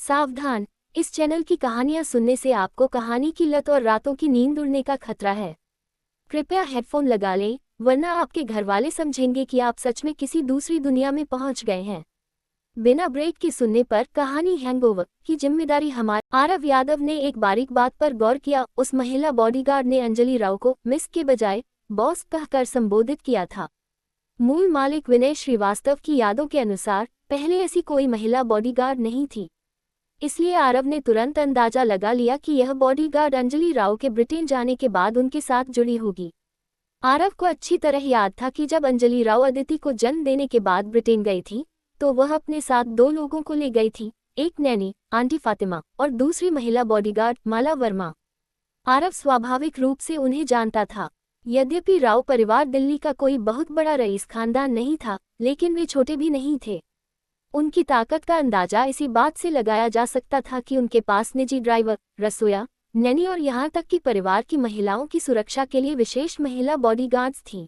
सावधान, इस चैनल की कहानियां सुनने से आपको कहानी की लत और रातों की नींद उड़ने का खतरा है। कृपया हेडफोन लगा लें, वरना आपके घरवाले समझेंगे कि आप सच में किसी दूसरी दुनिया में पहुंच गए हैं। बिना ब्रेक के सुनने पर कहानी हैंगओवर की जिम्मेदारी हमारी। आरव यादव ने एक बारीक बात पर गौर किया। उस महिला बॉडीगार्ड ने अंजलि राव को मिस के बजाय बॉस कहकर संबोधित किया था। मूल मालिक विनय श्रीवास्तव की यादों के अनुसार पहले ऐसी कोई महिला बॉडीगार्ड नहीं थी, इसलिए आरव ने तुरंत अंदाजा लगा लिया कि यह बॉडीगार्ड अंजलि राव के ब्रिटेन जाने के बाद उनके साथ जुड़ी होगी। आरव को अच्छी तरह याद था कि जब अंजलि राव अदिति को जन्म देने के बाद ब्रिटेन गई थी तो वह अपने साथ दो लोगों को ले गई थी, एक नैनी आंटी फातिमा और दूसरी महिला बॉडीगार्ड माला वर्मा। आरव स्वाभाविक रूप से उन्हें जानता था। यद्यपि राव परिवार दिल्ली का कोई बहुत बड़ा रईस खानदान नहीं था, लेकिन वे छोटे भी नहीं थे। उनकी ताकत का अंदाजा इसी बात से लगाया जा सकता था कि उनके पास निजी ड्राइवर, रसोया, नैनी और यहाँ तक कि परिवार की महिलाओं की सुरक्षा के लिए विशेष महिला बॉडीगार्ड्स थीं।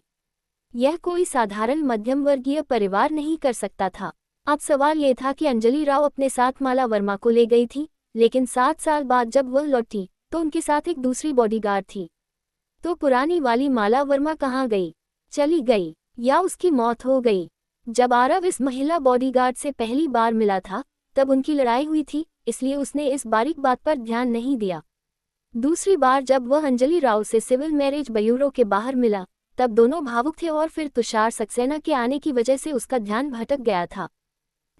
यह कोई साधारण मध्यम वर्गीय परिवार नहीं कर सकता था। अब सवाल यह था कि अंजलि राव अपने साथ माला वर्मा को ले गई थी, लेकिन 7 साल बाद जब वह लौटी तो उनके साथ एक दूसरी बॉडीगार्ड थी। तो पुरानी वाली माला वर्मा कहाँ गई? चली गई या उसकी मौत हो गई? जब आरव इस महिला बॉडीगार्ड से पहली बार मिला था तब उनकी लड़ाई हुई थी, इसलिए उसने इस बारीक बात पर ध्यान नहीं दिया। दूसरी बार जब वह अंजलि राव से सिविल मैरिज ब्यूरो के बाहर मिला तब दोनों भावुक थे और फिर तुषार सक्सेना के आने की वजह से उसका ध्यान भटक गया था।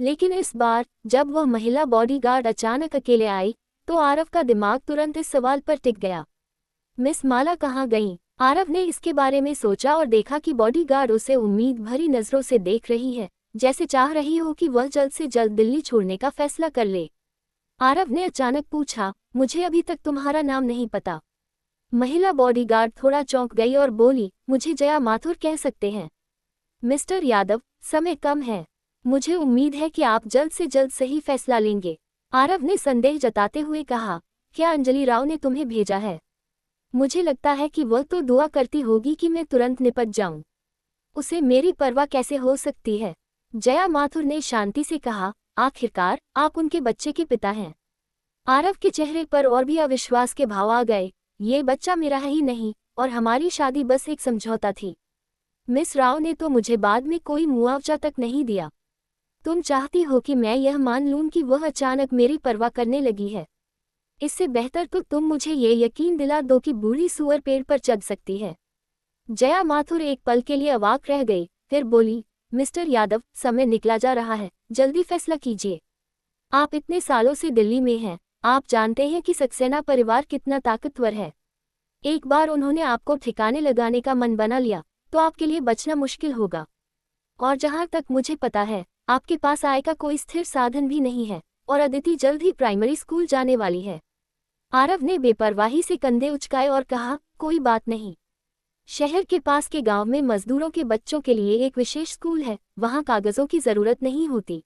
लेकिन इस बार जब वह महिला बॉडीगार्ड अचानक अकेले आई तो आरव का दिमाग तुरंत इस सवाल पर टिक गया, मिस माला कहाँ गईं? आरव ने इसके बारे में सोचा और देखा कि बॉडीगार्ड उसे उम्मीद भरी नजरों से देख रही है, जैसे चाह रही हो कि वह जल्द से जल्द दिल्ली छोड़ने का फैसला कर ले। आरव ने अचानक पूछा, मुझे अभी तक तुम्हारा नाम नहीं पता? महिला बॉडीगार्ड थोड़ा चौंक गई और बोली, मुझे जया माथुर कह सकते हैं। मिस्टर यादव, समय कम है, मुझे उम्मीद है कि आप जल्द से जल्द सही फैसला लेंगे। आरव ने संदेह जताते हुए कहा, क्या अंजलि राव ने तुम्हें भेजा है? मुझे लगता है कि वह तो दुआ करती होगी कि मैं तुरंत निपट जाऊं। उसे मेरी परवाह कैसे हो सकती है? जया माथुर ने शांति से कहा, आखिरकार आप उनके बच्चे के पिता हैं। आरव के चेहरे पर और भी अविश्वास के भाव आ गए। ये बच्चा मेरा है ही नहीं और हमारी शादी बस एक समझौता थी। मिस राव ने तो मुझे बाद में कोई मुआवजा तक नहीं दिया। तुम चाहती हो कि मैं यह मान लूं कि वह अचानक मेरी परवाह करने लगी है? इससे बेहतर तो तुम मुझे ये यकीन दिला दो कि बूढ़ी सूअर पेड़ पर चढ़ सकती है। जया माथुर एक पल के लिए अवाक रह गई, फिर बोली, मिस्टर यादव, समय निकला जा रहा है, जल्दी फैसला कीजिए। आप इतने सालों से दिल्ली में हैं, आप जानते हैं कि सक्सेना परिवार कितना ताकतवर है। एक बार उन्होंने आपको ठिकाने लगाने का मन बना लिया तो आपके लिए बचना मुश्किल होगा। और जहां तक मुझे पता है, आपके पास आय का कोई स्थिर साधन भी नहीं है और अदिति जल्द ही प्राइमरी स्कूल जाने वाली है। आरव ने बेपरवाही से कंधे उचकाए और कहा, कोई बात नहीं। शहर के पास के गांव में मजदूरों के बच्चों के लिए एक विशेष स्कूल है, वहां कागजों की जरूरत नहीं होती।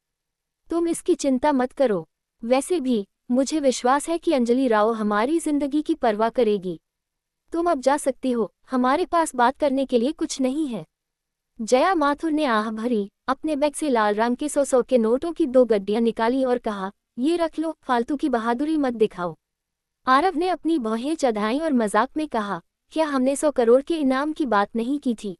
तुम इसकी चिंता मत करो। वैसे भी मुझे विश्वास है कि अंजलि राव हमारी जिंदगी की परवाह करेगी। तुम अब जा सकती हो, हमारे पास बात करने के लिए कुछ नहीं है। जया माथुर ने आह भरी, अपने बैग से लाल रंग के 100 के नोटों की 2 गड्डियां निकाली और कहा, ये रख लो, फालतू की बहादुरी मत दिखाओ। आरव ने अपनी भौहें चढ़ाईं और मजाक में कहा, क्या हमने 100 करोड़ के इनाम की बात नहीं की थी?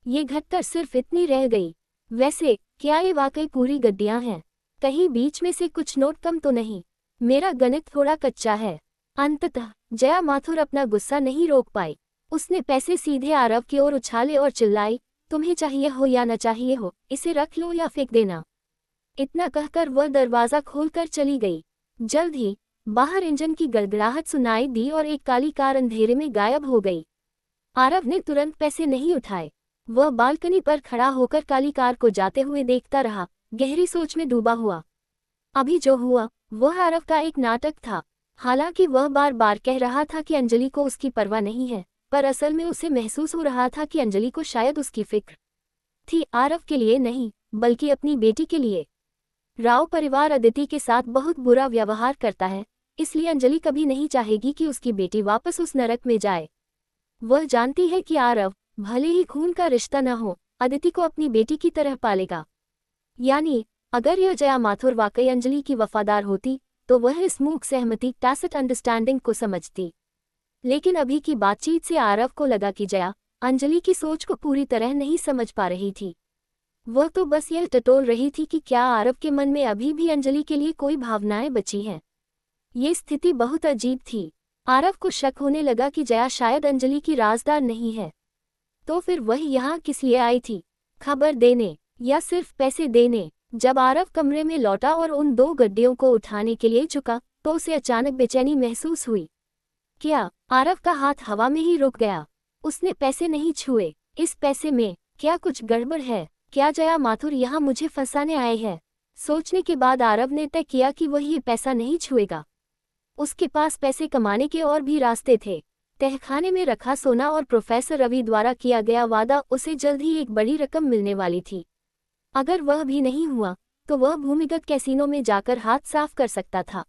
ये घटकर सिर्फ इतनी रह गई। वैसे क्या ये वाकई पूरी गड्डियां हैं? कहीं बीच में से कुछ नोट कम तो नहीं? मेरा गणित थोड़ा कच्चा है। अंततः जया माथुर अपना गुस्सा नहीं रोक पाई। उसने पैसे सीधे आरव की ओर उछाले और चिल्लाई, तुम्हें चाहिए हो या न चाहिए हो, इसे रख लो या फेंक देना। इतना कहकर वह दरवाजा खोलकर चली गई। जल्द ही बाहर इंजन की गड़गड़ाहट सुनाई दी और एक काली कार अंधेरे में गायब हो गई। आरव ने तुरंत पैसे नहीं उठाए। वह बालकनी पर खड़ा होकर काली कार को जाते हुए देखता रहा, गहरी सोच में डूबा हुआ। अभी जो हुआ वह आरव का एक नाटक था। हालांकि वह बार बार कह रहा था कि अंजलि को उसकी परवाह नहीं है, पर असल में उसे महसूस हो रहा था कि अंजलि को शायद उसकी फिक्र थी, आरव के लिए नहीं बल्कि अपनी बेटी के लिए। राव परिवार अदिति के साथ बहुत बुरा व्यवहार करता है, इसलिए अंजलि कभी नहीं चाहेगी कि उसकी बेटी वापस उस नरक में जाए। वह जानती है कि आरव भले ही खून का रिश्ता न हो, अदिति को अपनी बेटी की तरह पालेगा। यानी अगर यह जया माथुर वाकई अंजलि की वफादार होती तो वह इस मूक सहमति टैसिट अंडरस्टैंडिंग को समझती। लेकिन अभी की बातचीत से आरव को लगा कि जया अंजलि की सोच को पूरी तरह नहीं समझ पा रही थी। वह तो बस यह टटोल रही थी कि क्या आरव के मन में अभी भी अंजलि के लिए कोई भावनाएं बची हैं। ये स्थिति बहुत अजीब थी। आरव को शक होने लगा कि जया शायद अंजलि की राजदार नहीं है। तो फिर वह यहाँ किस लिए आई थी, खबर देने या सिर्फ पैसे देने? जब आरव कमरे में लौटा और उन 2 गड्डियों को उठाने के लिए झुका तो उसे अचानक बेचैनी महसूस हुई। क्या? आरव का हाथ हवा में ही रुक गया। उसने पैसे नहीं छुए। इस पैसे में क्या कुछ गड़बड़ है? क्या जया माथुर यहाँ मुझे फंसाने आए हैं? सोचने के बाद आरव ने तय किया कि वह ये पैसा नहीं छुएगा। उसके पास पैसे कमाने के और भी रास्ते थे। तहखाने में रखा सोना और प्रोफेसर रवि द्वारा किया गया वादा, उसे जल्द ही एक बड़ी रकम मिलने वाली थी। अगर वह भी नहीं हुआ तो वह भूमिगत कैसीनो में जाकर हाथ साफ कर सकता था।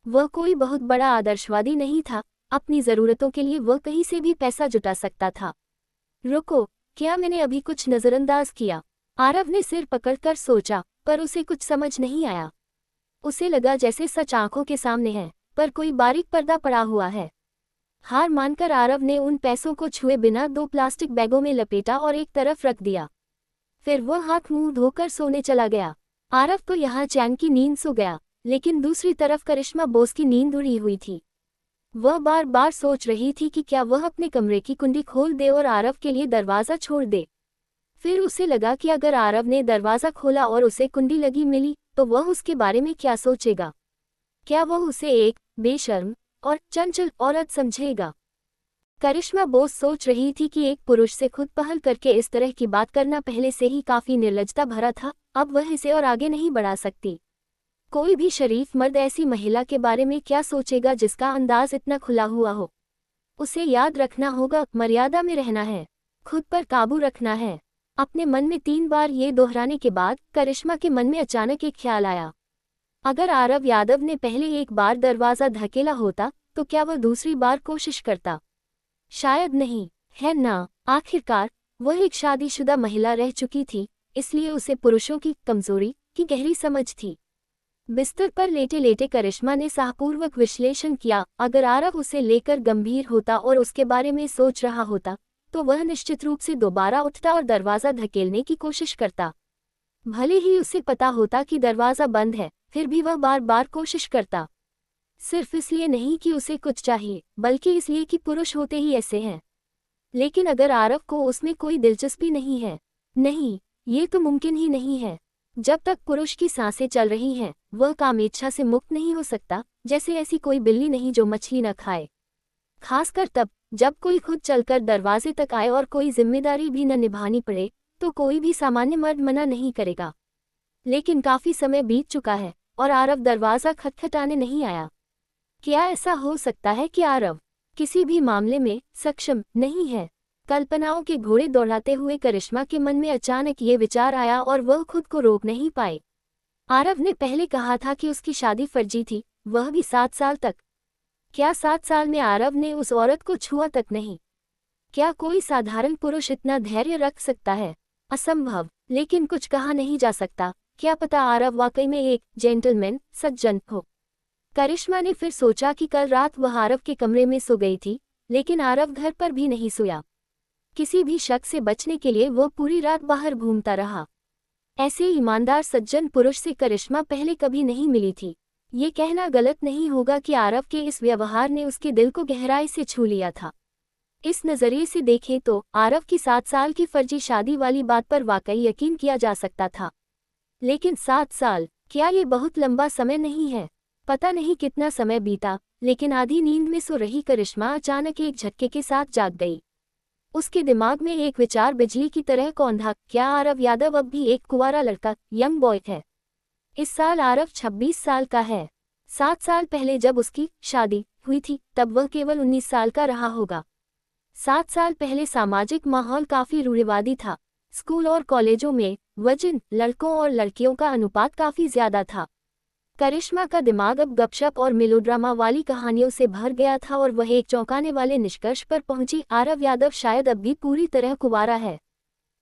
वह कोई बहुत बड़ा आदर्शवादी नहीं था। अपनी ज़रूरतों के लिए वह कहीं से भी पैसा जुटा सकता था। रुको, क्या मैंने अभी कुछ नज़रअंदाज किया? आरव ने सिर पकड़कर सोचा, पर उसे कुछ समझ नहीं आया। उसे लगा जैसे सच आंखों के सामने है, पर कोई बारीक पर्दा पड़ा हुआ है। हार मानकर आरव ने उन पैसों को छुए बिना 2 प्लास्टिक बैगों में लपेटा और एक तरफ रख दिया। फिर वह हाथ मुंह धोकर सोने चला गया। आरव तो यहाँ चैन की नींद सो गया, लेकिन दूसरी तरफ करिश्मा बोस की नींद उड़ी हुई थी। वह बार बार सोच रही थी कि क्या वह अपने कमरे की कुंडी खोल दे और आरव के लिए दरवाज़ा छोड़ दे। फिर उसे लगा कि अगर आरव ने दरवाज़ा खोला और उसे कुंडी लगी मिली तो वह उसके बारे में क्या सोचेगा? क्या वह उसे एक बेशर्म और चंचल औरत समझेगा? करिश्मा बोस सोच रही थी कि एक पुरुष से खुद पहल करके इस तरह की बात करना पहले से ही काफ़ी निर्लज्जता भरा था। अब वह इसे और आगे नहीं बढ़ा सकती। कोई भी शरीफ मर्द ऐसी महिला के बारे में क्या सोचेगा जिसका अंदाज इतना खुला हुआ हो? उसे याद रखना होगा, मर्यादा में रहना है, खुद पर काबू रखना है। अपने मन में 3 बार ये दोहराने के बाद करिश्मा के मन में अचानक एक ख्याल आया। अगर आरव यादव ने पहले एक बार दरवाज़ा धकेला होता तो क्या वह दूसरी बार कोशिश करता? शायद नहीं, है ना? आखिरकार वह एक शादीशुदा महिला रह चुकी थी, इसलिए उसे पुरुषों की कमजोरी की गहरी समझ थी। बिस्तर पर लेटे लेटे करिश्मा ने साहपूर्वक विश्लेषण किया। अगर आरव उसे लेकर गंभीर होता और उसके बारे में सोच रहा होता तो वह निश्चित रूप से दोबारा उठता और दरवाज़ा धकेलने की कोशिश करता। भले ही उसे पता होता कि दरवाज़ा बंद है, फिर भी वह बार बार कोशिश करता। सिर्फ इसलिए नहीं कि उसे कुछ चाहिए, बल्कि इसलिए कि पुरुष होते ही ऐसे हैं। लेकिन अगर आरव को उसमें कोई दिलचस्पी नहीं है, नहीं, ये तो मुमकिन ही नहीं है। जब तक पुरुष की सांसें चल रही हैं, वह कामेच्छा से मुक्त नहीं हो सकता। जैसे ऐसी कोई बिल्ली नहीं जो मछली न खाए। खासकर तब जब कोई खुद चलकर दरवाजे तक आए और कोई जिम्मेदारी भी न निभानी पड़े, तो कोई भी सामान्य मर्द मना नहीं करेगा। लेकिन काफी समय बीत चुका है और आरव दरवाज़ा खटखटाने नहीं आया। क्या ऐसा हो सकता है कि आरव किसी भी मामले में सक्षम नहीं है? कल्पनाओं के घोड़े दौड़ाते हुए करिश्मा के मन में अचानक ये विचार आया और वह खुद को रोक नहीं पाई। आरव ने पहले कहा था कि उसकी शादी फर्जी थी, वह भी 7 साल तक। क्या 7 साल में आरव ने उस औरत को छुआ तक नहीं? क्या कोई साधारण पुरुष इतना धैर्य रख सकता है? असंभव। लेकिन कुछ कहा नहीं जा सकता। क्या पता आरव वाकई में एक जेंटलमैन सज्जन हो। करिश्मा ने फिर सोचा कि कल रात वह आरव के कमरे में सो गई थी, लेकिन आरव घर पर भी नहीं सोया। किसी भी शक से बचने के लिए वह पूरी रात बाहर घूमता रहा। ऐसे ईमानदार सज्जन पुरुष से करिश्मा पहले कभी नहीं मिली थी। ये कहना गलत नहीं होगा कि आरव के इस व्यवहार ने उसके दिल को गहराई से छू लिया था। इस नज़रिए से देखें तो आरव की 7 साल की फर्जी शादी वाली बात पर वाकई यकीन किया जा सकता था। लेकिन 7 साल, क्या ये बहुत लंबा समय नहीं है? पता नहीं कितना समय बीता, लेकिन आधी नींद में सो रही करिश्मा अचानक एक झटके के साथ जाग गई। उसके दिमाग में एक विचार बिजली की तरह कौंधा, क्या आरव यादव अब भी एक कुंवारा लड़का, यंग बॉय है? इस साल आरव 26 साल का है। 7 साल पहले जब उसकी शादी हुई थी तब वह केवल 19 साल का रहा होगा। 7 साल पहले सामाजिक माहौल काफी रूढ़िवादी था। स्कूल और कॉलेजों में वजन, लड़कों और लड़कियों का अनुपात काफी ज्यादा था। करिश्मा का दिमाग अब गपशप और मेलोड्रामा वाली कहानियों से भर गया था और वह एक चौंकाने वाले निष्कर्ष पर पहुंची, आरव यादव शायद अब भी पूरी तरह कुंवारा है।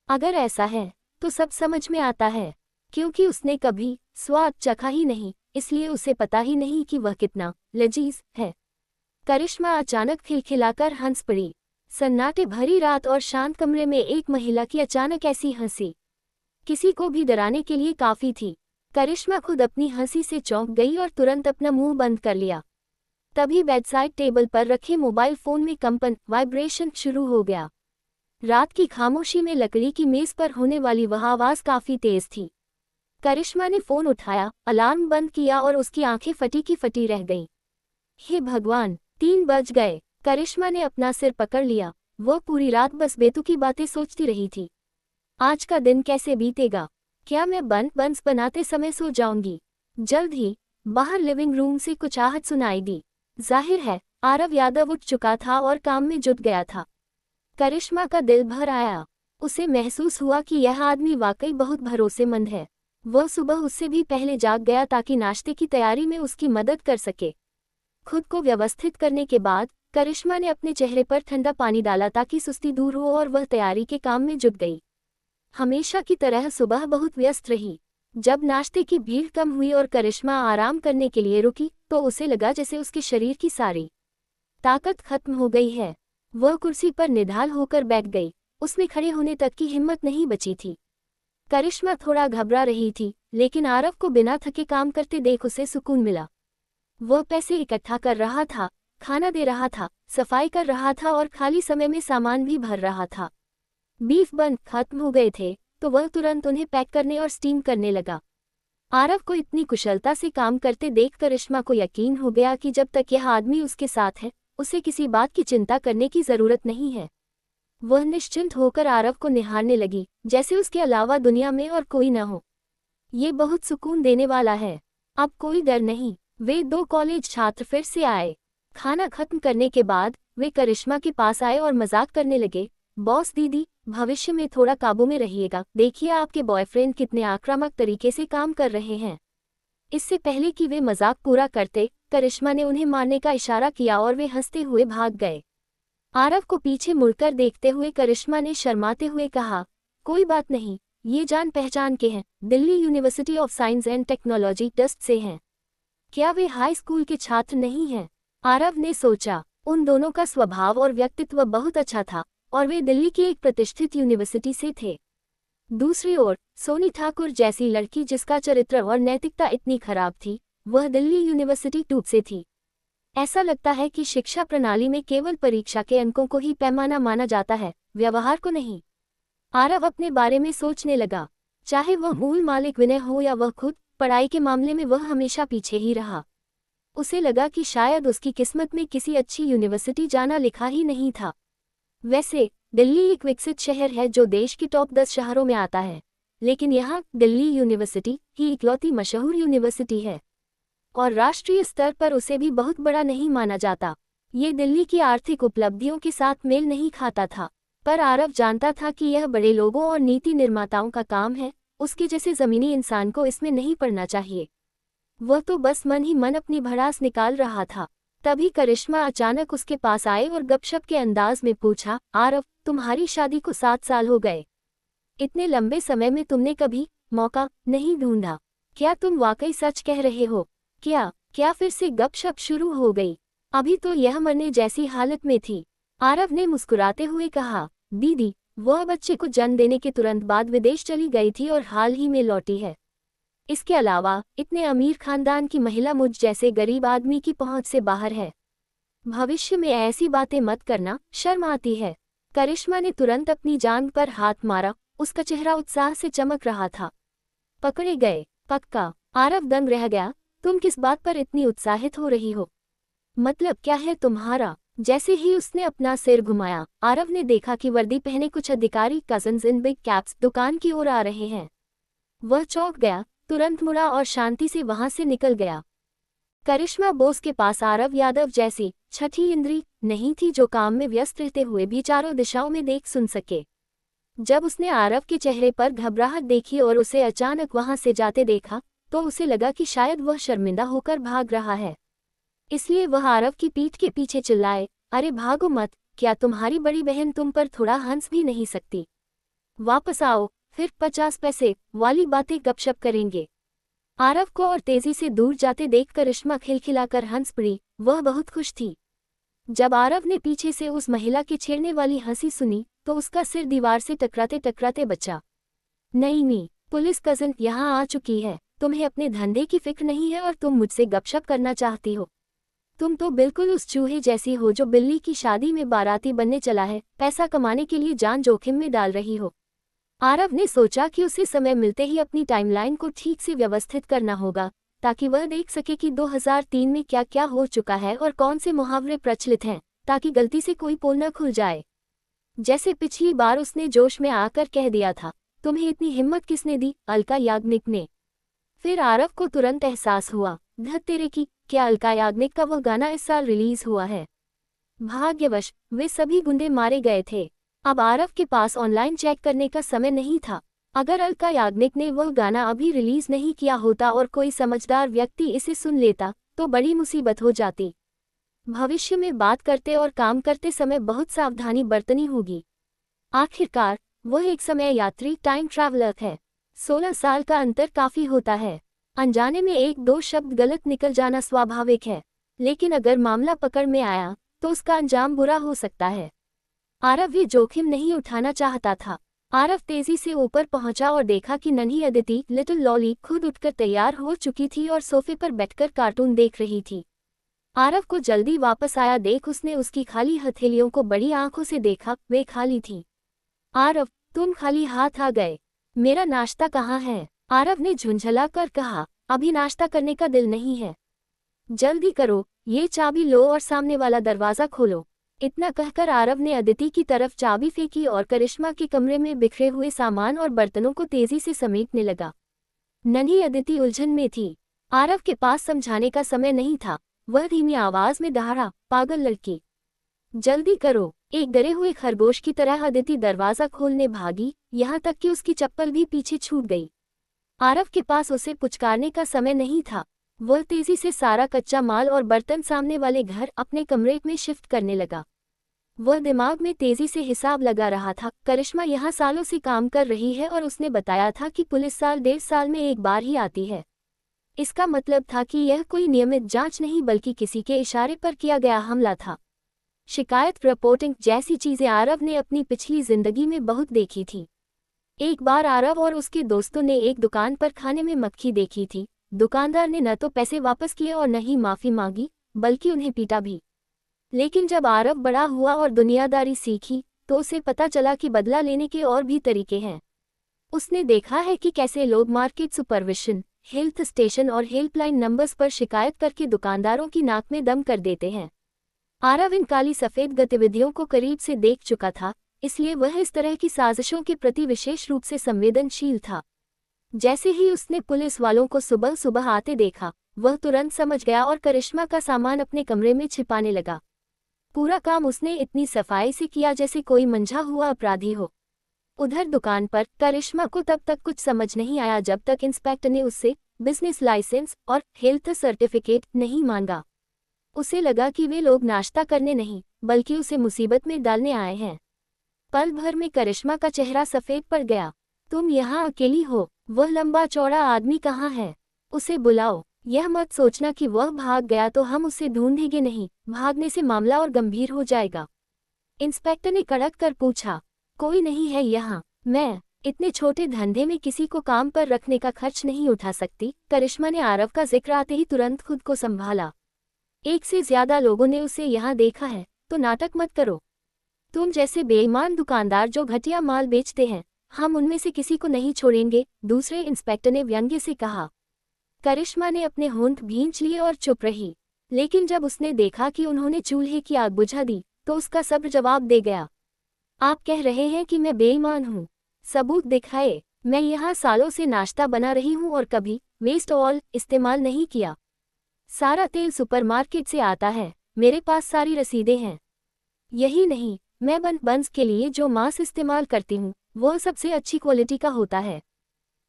अगर ऐसा है तो सब समझ में आता है, क्योंकि उसने कभी स्वाद चखा ही नहीं। इसलिए उसे पता ही नहीं कि वह कितना लजीज है। करिश्मा अचानक खिलखिलाकर हंस पड़ी। सन्नाटे भरी रात और शांत कमरे में एक महिला की अचानक ऐसी हंसी किसी को भी डराने के लिए काफी थी। करिश्मा खुद अपनी हंसी से चौंक गई और तुरंत अपना मुंह बंद कर लिया। तभी बेडसाइड टेबल पर रखे मोबाइल फोन में कंपन वाइब्रेशन शुरू हो गया। रात की खामोशी में लकड़ी की मेज पर होने वाली वह आवाज काफी तेज थी। करिश्मा ने फोन उठाया, अलार्म बंद किया और उसकी आंखें फटी की फटी रह गईं। हे भगवान, 3 बज गए। करिश्मा ने अपना सिर पकड़ लिया। वह पूरी रात बस बेतुकी बातें सोचती रही थी। आज का दिन कैसे बीतेगा? क्या मैं बंस बनाते समय सो जाऊंगी? जल्द ही बाहर लिविंग रूम से कुछ आहट सुनाई दी। जाहिर है आरव यादव उठ चुका था और काम में जुट गया था। करिश्मा का दिल भर आया। उसे महसूस हुआ कि यह आदमी वाकई बहुत भरोसेमंद है। वह सुबह उससे भी पहले जाग गया ताकि नाश्ते की तैयारी में उसकी मदद कर सके। खुद को व्यवस्थित करने के बाद करिश्मा ने अपने चेहरे पर ठंडा पानी डाला ताकि सुस्ती दूर हो और वह तैयारी के काम में जुट गई। हमेशा की तरह सुबह बहुत व्यस्त रही। जब नाश्ते की भीड़ कम हुई और करिश्मा आराम करने के लिए रुकी तो उसे लगा जैसे उसके शरीर की सारी ताकत खत्म हो गई है। वह कुर्सी पर निढाल होकर बैठ गई। उसमें खड़े होने तक की हिम्मत नहीं बची थी। करिश्मा थोड़ा घबरा रही थी, लेकिन आरव को बिना थके काम करते देख उसे सुकून मिला। वह पैसे इकट्ठा कर रहा था, खाना दे रहा था, सफाई कर रहा था और खाली समय में सामान भी भर रहा था। बीफ बन खत्म हो गए थे तो वह तुरंत उन्हें पैक करने और स्टीम करने लगा। आरव को इतनी कुशलता से काम करते देख करिश्मा को यकीन हो गया कि जब तक यह आदमी उसके साथ है उसे किसी बात की चिंता करने की जरूरत नहीं है। वह निश्चिंत होकर आरव को निहारने लगी, जैसे उसके अलावा दुनिया में और कोई न हो। ये बहुत सुकून देने वाला है। अब कोई डर नहीं। वे 2 कॉलेज छात्र फिर से आए। खाना खत्म करने के बाद वे करिश्मा के पास आए और मजाक करने लगे। बॉस दीदी, भविष्य में थोड़ा काबू में रहिएगा। देखिए आपके बॉयफ्रेंड कितने आक्रामक तरीके से काम कर रहे हैं। इससे पहले कि वे मजाक पूरा करते, करिश्मा ने उन्हें मारने का इशारा किया और वे हंसते हुए भाग गए। आरव को पीछे मुड़कर देखते हुए करिश्मा ने शर्माते हुए कहा, कोई बात नहीं, ये जान पहचान के हैं, Delhi university of science and technology trust से हैं। क्या वे हाई स्कूल के छात्र नहीं हैं? आरव ने सोचा। उन दोनों का स्वभाव और व्यक्तित्व बहुत अच्छा था और वे दिल्ली की एक प्रतिष्ठित यूनिवर्सिटी से थे। दूसरी ओर सोनी ठाकुर जैसी लड़की जिसका चरित्र और नैतिकता इतनी खराब थी, वह दिल्ली यूनिवर्सिटी टूप से थी। ऐसा लगता है कि शिक्षा प्रणाली में केवल परीक्षा के अंकों को ही पैमाना माना जाता है, व्यवहार को नहीं। आरव अपने बारे में सोचने लगा। चाहे वह मूल मालिक विनय हो या वह खुद, पढ़ाई के मामले में वह हमेशा पीछे ही रहा। उसे लगा कि शायद उसकी किस्मत में किसी अच्छी यूनिवर्सिटी जाना लिखा ही नहीं था। वैसे दिल्ली एक विकसित शहर है जो देश की टॉप 10 शहरों में आता है, लेकिन यहाँ दिल्ली यूनिवर्सिटी ही इकलौती मशहूर यूनिवर्सिटी है और राष्ट्रीय स्तर पर उसे भी बहुत बड़ा नहीं माना जाता। ये दिल्ली की आर्थिक उपलब्धियों के साथ मेल नहीं खाता था, पर आरव जानता था कि यह बड़े लोगों और नीति निर्माताओं का काम है। उसके जैसे जमीनी इंसान को इसमें नहीं पड़ना चाहिए। वह तो बस मन ही मन अपनी भड़ास निकाल रहा था। तभी करिश्मा अचानक उसके पास आए और गपशप के अंदाज में पूछा, आरव, तुम्हारी शादी को 7 साल हो गए। इतने लंबे समय में तुमने कभी मौका नहीं ढूंढा? क्या तुम वाकई सच कह रहे हो? क्या फिर से गपशप शुरू हो गई? अभी तो यह मरने जैसी हालत में थी। आरव ने मुस्कुराते हुए कहा, दीदी, वह बच्चे को जन्म देने के तुरंत बाद विदेश चली गई थी और हाल ही में लौटी है। इसके अलावा इतने अमीर खानदान की महिला मुझ जैसे गरीब आदमी की पहुंच से बाहर है। भविष्य में ऐसी बातें मत करना, शर्म आती है। करिश्मा ने तुरंत अपनी जांघ पर हाथ मारा। उसका चेहरा उत्साह से चमक रहा था। पकड़े गए? पक्का? आरव दंग रह गया। तुम किस बात पर इतनी उत्साहित हो रही हो? मतलब क्या है तुम्हारा? जैसे ही उसने अपना सिर घुमाया, आरव ने देखा कि वर्दी पहने कुछ अधिकारी कजन्स इन बिग कैप्स दुकान की ओर आ रहे हैं। वह चौंक गया, तुरंत मुड़ा और शांति से वहां से निकल गया। करिश्मा बोस के पास आरव यादव जैसी छठी इंद्री नहीं थी जो काम में व्यस्त रहते हुए भी चारों दिशाओं में देख सुन सके। जब उसने आरव के चेहरे पर घबराहट देखी और उसे अचानक वहां से जाते देखा, तो उसे लगा कि शायद वह शर्मिंदा होकर भाग रहा है। इसलिए वह आरव की पीठ के पीछे चिल्लाए, अरे भागो मत, क्या तुम्हारी बड़ी बहन तुम पर थोड़ा हंस भी नहीं सकती? वापस आओ, फिर 50 पैसे वाली बातें गपशप करेंगे। आरव को और तेजी से दूर जाते देख करिश्मा खिलखिलाकर हंस पड़ी। वह बहुत खुश थी। जब आरव ने पीछे से उस महिला की छेड़ने वाली हंसी सुनी तो उसका सिर दीवार से टकराते टकराते बचा। नहीं, पुलिस कजन यहाँ आ चुकी है। तुम्हें अपने धंधे की फिक्र नहीं है और तुम मुझसे गपशप करना चाहती हो। तुम तो बिल्कुल उस चूहे जैसी हो जो बिल्ली की शादी में बाराती बनने चला है, पैसा कमाने के लिए जान जोखिम में डाल रही हो। आरव ने सोचा कि उसे समय मिलते ही अपनी टाइमलाइन को ठीक से व्यवस्थित करना होगा ताकि वह देख सके कि 2003 में क्या क्या हो चुका है और कौन से मुहावरे प्रचलित हैं, ताकि गलती से कोई पोल न खुल जाए। जैसे पिछली बार उसने जोश में आकर कह दिया था, तुम्हें इतनी हिम्मत किसने दी, अलका याग्निक ने। फिर आरव को तुरंत एहसास हुआ, धत तेरे की, क्या अलका याग्निक का वह गाना इस साल रिलीज हुआ है। भाग्यवश वे सभी गुंडे मारे गए थे। अब आरव के पास ऑनलाइन चेक करने का समय नहीं था। अगर अलका याग्निक ने वह गाना अभी रिलीज नहीं किया होता और कोई समझदार व्यक्ति इसे सुन लेता तो बड़ी मुसीबत हो जाती। भविष्य में बात करते और काम करते समय बहुत सावधानी बरतनी होगी। आखिरकार वह एक समय यात्री टाइम ट्रैवलर है। 16 साल का अंतर काफी होता है। अनजाने में एक दो शब्द गलत निकल जाना स्वाभाविक है, लेकिन अगर मामला पकड़ में आया तो उसका अंजाम बुरा हो सकता है। आरव ये जोखिम नहीं उठाना चाहता था। आरव तेजी से ऊपर पहुंचा और देखा कि नन्ही अदिति लिटिल लॉली खुद उठकर तैयार हो चुकी थी और सोफे पर बैठकर कार्टून देख रही थी। आरव को जल्दी वापस आया देख उसने उसकी खाली हथेलियों को बड़ी आंखों से देखा, वे खाली थीं। आरव, तुम खाली हाथ आ गए, मेरा नाश्ता कहाँ है? आरव ने झुंझला कर कहा, अभी नाश्ता करने का दिल नहीं है। जल्दी करो, ये चाबी लो और सामने वाला दरवाजा खोलो। इतना कहकर आरव ने अदिति की तरफ चाबी फेंकी और करिश्मा के कमरे में बिखरे हुए सामान और बर्तनों को तेजी से समेटने लगा। नन्ही अदिति उलझन में थी। आरव के पास समझाने का समय नहीं था। वह धीमी आवाज में दहाड़ा, पागल लड़की, जल्दी करो। एक डरे हुए खरगोश की तरह अदिति दरवाजा खोलने भागी, यहाँ तक कि उसकी चप्पल भी पीछे छूट गई। आरव के पास उसे पुचकारने का समय नहीं था। वह तेजी से सारा कच्चा माल और बर्तन सामने वाले घर अपने कमरे में शिफ्ट करने लगा। वह दिमाग में तेजी से हिसाब लगा रहा था। करिश्मा यहाँ सालों से काम कर रही है और उसने बताया था कि पुलिस साल 1.5 साल में एक बार ही आती है। इसका मतलब था कि यह कोई नियमित जांच नहीं बल्कि किसी के इशारे पर किया गया हमला था। शिकायत रिपोर्टिंग जैसी चीजें आरव ने अपनी पिछली जिंदगी में बहुत देखी थी। एक बार आरव और उसके दोस्तों ने एक दुकान पर खाने में मक्खी देखी थी। दुकानदार ने न तो पैसे वापस किए और न ही माफी मांगी, बल्कि उन्हें पीटा भी। लेकिन जब आरव बड़ा हुआ और दुनियादारी सीखी तो उसे पता चला कि बदला लेने के और भी तरीके हैं। उसने देखा है कि कैसे लोग मार्केट सुपरविजन, हेल्थ स्टेशन और हेल्पलाइन नंबर्स पर शिकायत करके दुकानदारों की नाक में दम कर देते हैं। आरव इन काली सफेद गतिविधियों को करीब से देख चुका था, इसलिए वह इस तरह की साजिशों के प्रति विशेष रूप से संवेदनशील था। जैसे ही उसने पुलिस वालों को सुबह सुबह आते देखा, वह तुरंत समझ गया और करिश्मा का सामान अपने कमरे में छिपाने लगा। पूरा काम उसने इतनी सफाई से किया जैसे कोई मंझा हुआ अपराधी हो। उधर दुकान पर करिश्मा को तब तक कुछ समझ नहीं आया जब तक इंस्पेक्टर ने उससे बिजनेस लाइसेंस और हेल्थ सर्टिफिकेट नहीं मांगा। उसे लगा कि वे लोग नाश्ता करने नहीं बल्कि उसे मुसीबत में डालने आए हैं। पल भर में करिश्मा का चेहरा सफेद पड़ गया। तुम यहाँ अकेली हो? वह लंबा चौड़ा आदमी कहाँ है? उसे बुलाओ। यह मत सोचना कि वह भाग गया तो हम उसे ढूंढेंगे नहीं, भागने से मामला और गंभीर हो जाएगा। इंस्पेक्टर ने कड़क कर पूछा। कोई नहीं है यहाँ। मैं इतने छोटे धंधे में किसी को काम पर रखने का खर्च नहीं उठा सकती। करिश्मा ने आरव का जिक्र आते ही तुरंत खुद को संभाला। एक से ज्यादा लोगों ने उसे यहाँ देखा है, तो नाटक मत करो। तुम जैसे बेईमान दुकानदार जो घटिया माल बेचते हैं, हम उनमें से किसी को नहीं छोड़ेंगे, दूसरे इंस्पेक्टर ने व्यंग्य से कहा। करिश्मा ने अपने होंठ भींच लिए और चुप रही, लेकिन जब उसने देखा कि उन्होंने चूल्हे की आग बुझा दी तो उसका सब्र जवाब दे गया। आप कह रहे हैं कि मैं बेईमान हूँ? सबूत दिखाए। मैं यहाँ सालों से नाश्ता बना रही हूँ और कभी वेस्ट ऑयल इस्तेमाल नहीं किया। सारा तेल सुपरमार्केट से आता है, मेरे पास सारी रसीदें हैं। यही नहीं, मैं बंस के लिए जो मांस इस्तेमाल करती हूँ वह सबसे अच्छी क्वालिटी का होता है।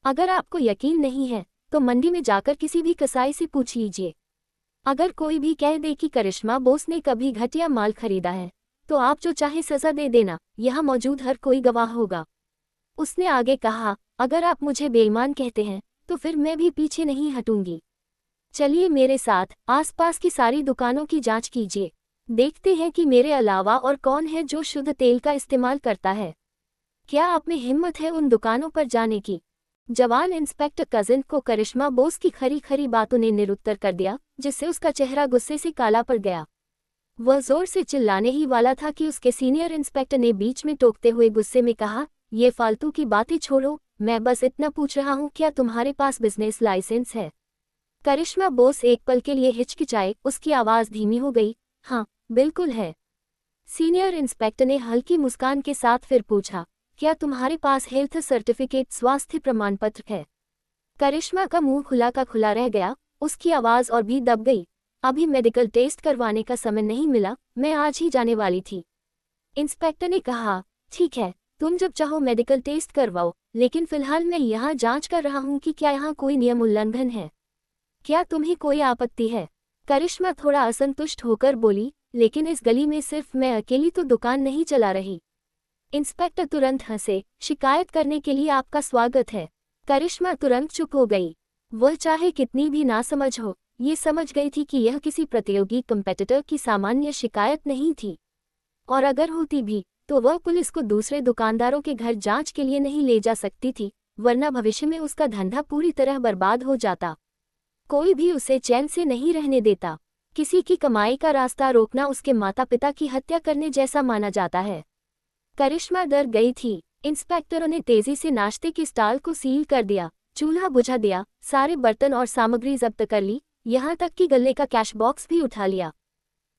अगर आपको यकीन नहीं है तो मंडी में जाकर किसी भी कसाई से पूछ लीजिए। अगर कोई भी कह दे कि करिश्मा बोस ने कभी घटिया माल खरीदा है तो आप जो चाहे सजा दे देना, यहाँ मौजूद हर कोई गवाह होगा। उसने आगे कहा, अगर आप मुझे बेईमान कहते हैं तो फिर मैं भी पीछे नहीं हटूंगी। चलिए मेरे साथ आसपास की सारी दुकानों की जांच कीजिए, देखते हैं कि मेरे अलावा और कौन है जो शुद्ध तेल का इस्तेमाल करता है। क्या आप में हिम्मत है उन दुकानों पर जाने की? जवान इंस्पेक्टर कजिन को करिश्मा बोस की खरी खरी बातों ने निरुत्तर कर दिया, जिससे उसका चेहरा गुस्से से काला पड़ गया। वह जोर से चिल्लाने ही वाला था कि उसके सीनियर इंस्पेक्टर ने बीच में टोकते हुए गुस्से में कहा, ये फालतू की बातें छोड़ो, मैं बस इतना पूछ रहा हूँ, क्या तुम्हारे पास बिजनेस लाइसेंस है? करिश्मा बोस एक पल के लिए हिचकिचाए, उसकी आवाज़ धीमी हो गई। हाँ, बिल्कुल है। सीनियर इंस्पेक्टर ने हल्की मुस्कान के साथ फिर पूछा, क्या तुम्हारे पास हेल्थ सर्टिफिकेट, स्वास्थ्य प्रमाण पत्र है? करिश्मा का मुंह खुला का खुला रह गया, उसकी आवाज़ और भी दब गई। अभी मेडिकल टेस्ट करवाने का समय नहीं मिला, मैं आज ही जाने वाली थी। इंस्पेक्टर ने कहा, ठीक है, तुम जब चाहो मेडिकल टेस्ट करवाओ, लेकिन फिलहाल मैं यहाँ जांच कर रहा हूँ कि क्या यहाँ कोई नियम उल्लंघन है। क्या तुम्हें कोई आपत्ति है? करिश्मा थोड़ा असंतुष्ट होकर बोली, लेकिन इस गली में सिर्फ मैं अकेली तो दुकान नहीं चला रही। इंस्पेक्टर तुरंत हंसे, शिकायत करने के लिए आपका स्वागत है। करिश्मा तुरंत चुप हो गई। वह चाहे कितनी भी नासमझ हो, ये समझ गई थी कि यह किसी प्रतियोगी कंपेटिटर की सामान्य शिकायत नहीं थी, और अगर होती भी तो वह पुलिस को दूसरे दुकानदारों के घर जांच के लिए नहीं ले जा सकती थी, वरना भविष्य में उसका धंधा पूरी तरह बर्बाद हो जाता। कोई भी उसे चैन से नहीं रहने देता। किसी की कमाई का रास्ता रोकना उसके माता पिता की हत्या करने जैसा माना जाता है। करिश्मा डर गई थी। इंस्पेक्टरों ने तेजी से नाश्ते की स्टॉल को सील कर दिया, चूल्हा बुझा दिया, सारे बर्तन और सामग्री जब्त कर ली, यहाँ तक कि गले का कैश बॉक्स भी उठा लिया।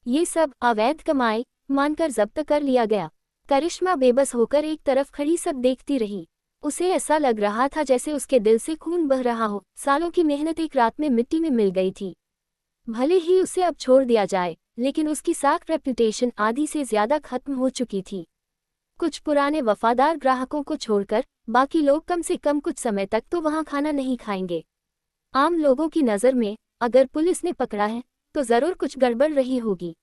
ये सब अवैध कमाई मानकर जब्त कर लिया गया। करिश्मा बेबस होकर एक तरफ खड़ी सब देखती रही। उसे ऐसा लग रहा था जैसे उसके दिल से खून बह रहा हो। सालों की मेहनत एक रात में मिट्टी में मिल गई थी। भले ही उसे अब छोड़ दिया जाए, लेकिन उसकी साख रेपुटेशन आधी से ज्यादा खत्म हो चुकी थी। कुछ पुराने वफादार ग्राहकों को छोड़कर बाकी लोग कम से कम कुछ समय तक तो वहां खाना नहीं खाएंगे। आम लोगों की नज़र में अगर पुलिस ने पकड़ा है तो जरूर कुछ गड़बड़ रही होगी।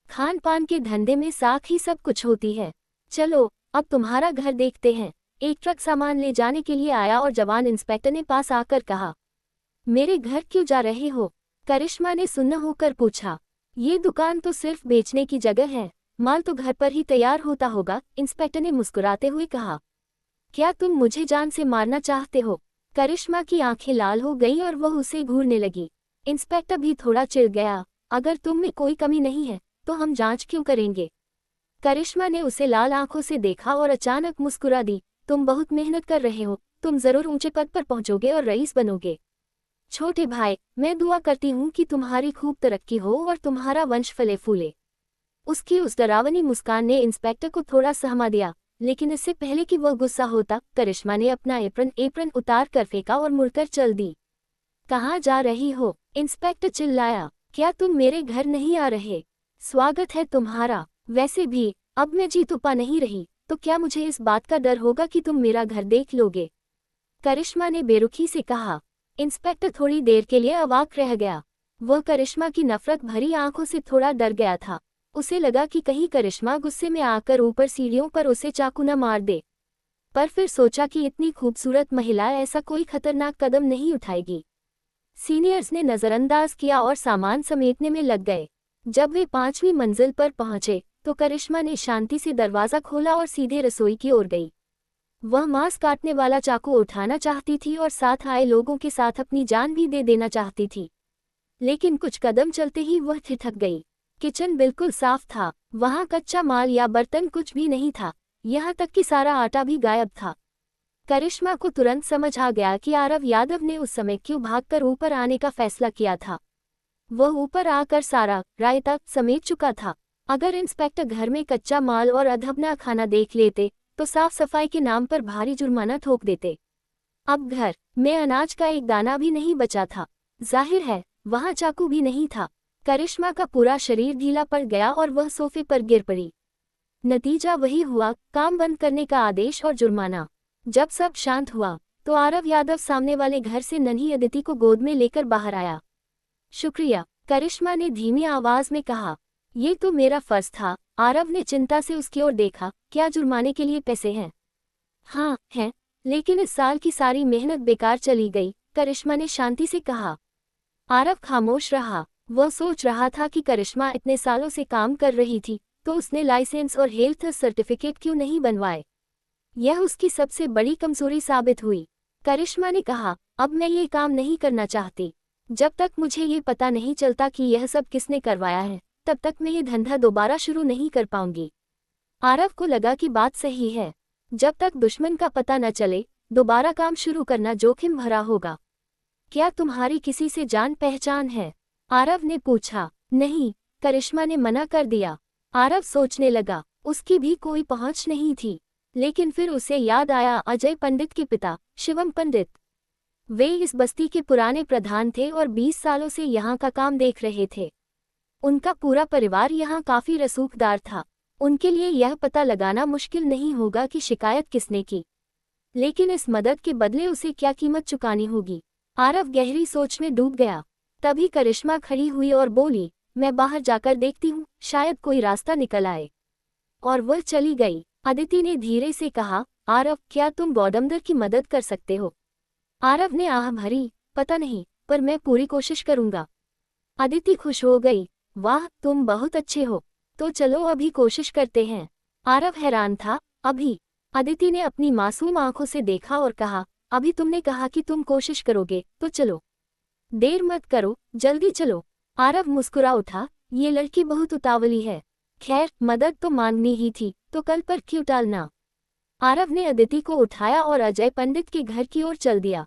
खान पान के धंधे में साख ही सब कुछ होती है। चलो अब तुम्हारा घर देखते हैं। एक ट्रक सामान ले जाने के लिए आया और जवान इंस्पेक्टर ने पास आकर कहा, मेरे घर क्यों जा रहे हो? करिश्मा ने सुन्न होकर पूछा। ये दुकान तो सिर्फ बेचने की जगह है, माल तो घर पर ही तैयार होता होगा, इंस्पेक्टर ने मुस्कुराते हुए कहा। क्या तुम मुझे जान से मारना चाहते हो? करिश्मा की आंखें लाल हो गईं और वह उसे घूरने लगी। इंस्पेक्टर भी थोड़ा चिढ़ गया। अगर तुम में कोई कमी नहीं है तो हम जांच क्यों करेंगे? करिश्मा ने उसे लाल आंखों से देखा और अचानक मुस्कुरा दी। तुम बहुत मेहनत कर रहे हो, तुम जरूर ऊंचे पद पर पहुंचोगे और रईस बनोगे। छोटे भाई, मैं दुआ करती हूँ कि तुम्हारी खूब तरक्की हो और तुम्हारा वंश फले फूले। उसकी उस डरावनी मुस्कान ने इंस्पेक्टर को थोड़ा सहमा दिया, लेकिन इससे पहले कि वह गुस्सा होता, करिश्मा ने अपना एप्रन उतार कर फेंका और मुड़कर चल दी। कहाँ जा रही हो? इंस्पेक्टर चिल्लाया। क्या तुम मेरे घर नहीं आ रहे? स्वागत है तुम्हारा। वैसे भी अब मैं जी तुपा नहीं रही, तो क्या मुझे इस बात का डर होगा कि तुम मेरा घर देख लोगे? करिश्मा ने बेरुखी से कहा। इंस्पेक्टर थोड़ी देर के लिए अवाक रह गया। वह करिश्मा की नफरत भरी आंखों से थोड़ा डर गया था। उसे लगा कि कहीं करिश्मा गुस्से में आकर ऊपर सीढ़ियों पर उसे चाकू न मार दे, पर फिर सोचा कि इतनी खूबसूरत महिला ऐसा कोई खतरनाक कदम नहीं उठाएगी। सीनियर्स ने नजरअंदाज किया और सामान समेटने में लग गए। जब वे 5वीं मंजिल पर पहुंचे तो करिश्मा ने शांति से दरवाजा खोला और सीधे रसोई की ओर गई। वह मांस काटने वाला चाकू उठाना चाहती थी और साथ आए लोगों के साथ अपनी जान भी दे देना चाहती थी, लेकिन कुछ कदम चलते ही वह ठिठक गई। किचन बिल्कुल साफ था, वहां कच्चा माल या बर्तन कुछ भी नहीं था, यहाँ तक कि सारा आटा भी गायब था। करिश्मा को तुरंत समझ आ गया कि आरव यादव ने उस समय क्यों भागकर ऊपर आने का फैसला किया था। वह ऊपर आकर सारा रायता समेट चुका था। अगर इंस्पेक्टर घर में कच्चा माल और अधबना खाना देख लेते तो साफ सफाई के नाम पर भारी जुर्माना ठोक देते। अब घर में अनाज का एक दाना भी नहीं बचा था। जाहिर है वहां चाकू भी नहीं था। करिश्मा का पूरा शरीर ढीला पड़ गया और वह सोफे पर गिर पड़ी। नतीजा वही हुआ, काम बंद करने का आदेश और जुर्माना। जब सब शांत हुआ तो आरव यादव सामने वाले घर से नन्ही अदिति को गोद में लेकर बाहर आया। शुक्रिया, करिश्मा ने धीमी आवाज में कहा। ये तो मेरा फर्ज था। आरव ने चिंता से उसकी ओर देखा। क्या जुर्माने के लिए पैसे हैं? हाँ हैं, लेकिन इस साल की सारी मेहनत बेकार चली गई। करिश्मा ने शांति से कहा। आरव खामोश रहा। वह सोच रहा था कि करिश्मा इतने सालों से काम कर रही थी, तो उसने लाइसेंस और हेल्थ सर्टिफिकेट क्यों नहीं बनवाए। यह उसकी सबसे बड़ी कमजोरी साबित हुई। करिश्मा ने कहा, अब मैं ये काम नहीं करना चाहती। जब तक मुझे ये पता नहीं चलता कि यह सब किसने करवाया है, तब तक मैं ये धंधा दोबारा शुरू नहीं कर पाऊंगी। आरव को लगा कि बात सही है। जब तक दुश्मन का पता न चले, दोबारा काम शुरू करना जोखिम भरा होगा। क्या तुम्हारी किसी से जान पहचान है? आरव ने पूछा। नहीं, करिश्मा ने मना कर दिया। आरव सोचने लगा, उसकी भी कोई पहुंच नहीं थी। लेकिन फिर उसे याद आया अजय पंडित के पिता, शिवम पंडित। वे इस बस्ती के पुराने प्रधान थे और 20 सालों से यहाँ का काम देख रहे थे। उनका पूरा परिवार यहाँ काफी रसूखदार था। उनके लिए यह पता लगाना मुश्किल नहीं होगा कि शिकायत किसने की। लेकिन इस मदद के बदले उसे क्या कीमत चुकानी होगी। आरव गहरी सोच में डूब गया। तभी करिश्मा खड़ी हुई और बोली, मैं बाहर जाकर देखती हूँ, शायद कोई रास्ता निकल आए। और वह चली गई। अदिति ने धीरे से कहा, आरव, क्या तुम गौडमदर की मदद कर सकते हो? आरव ने आह भरी, पता नहीं, पर मैं पूरी कोशिश करूंगा। अदिति खुश हो गई, वाह, तुम बहुत अच्छे हो। तो चलो अभी कोशिश करते हैं। आरव हैरान था, अभी? अदिति ने अपनी मासूम आंखों से देखा और कहा, अभी तुमने कहा कि तुम कोशिश करोगे, तो चलो। देर मत करो, जल्दी चलो। आरव मुस्कुरा उठा, ये लड़की बहुत उतावली है। खैर, मदद तो मांगनी ही थी, तो कल पर क्यों टालना। आरव ने अदिति को उठाया और अजय पंडित के घर की ओर चल दिया।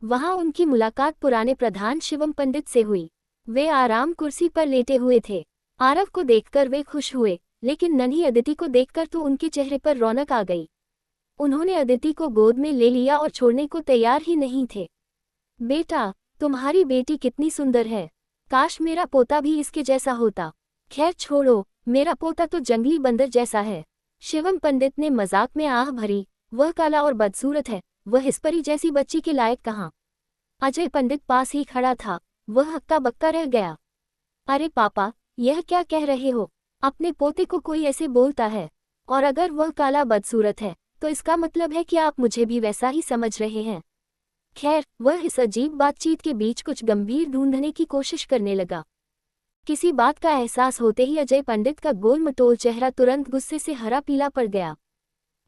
वहां उनकी मुलाकात पुराने प्रधान शिवम पंडित से हुई। वे आराम कुर्सी पर लेटे हुए थे। आरव को देखकर वे खुश हुए, लेकिन नन्ही अदिति को देखकर तो उनके चेहरे पर रौनक आ गई। उन्होंने अदिति को गोद में ले लिया और छोड़ने को तैयार ही नहीं थे। बेटा, तुम्हारी बेटी कितनी सुंदर है। काश मेरा पोता भी इसके जैसा होता। खैर छोड़ो, मेरा पोता तो जंगली बंदर जैसा है। शिवम पंडित ने मजाक में आह भरी, वह काला और बदसूरत है, वह इस परी जैसी बच्ची के लायक कहाँ। अजय पंडित पास ही खड़ा था, वह हक्का बक्का रह गया। अरे पापा, यह क्या कह रहे हो? अपने पोते को कोई ऐसे बोलता है? और अगर वह काला बदसूरत है, तो इसका मतलब है कि आप मुझे भी वैसा ही समझ रहे हैं। खैर, वह इस अजीब बातचीत के बीच कुछ गंभीर ढूंढने की कोशिश करने लगा। किसी बात का एहसास होते ही अजय पंडित का गोल मटोल चेहरा तुरंत गुस्से से हरा पीला पड़ गया।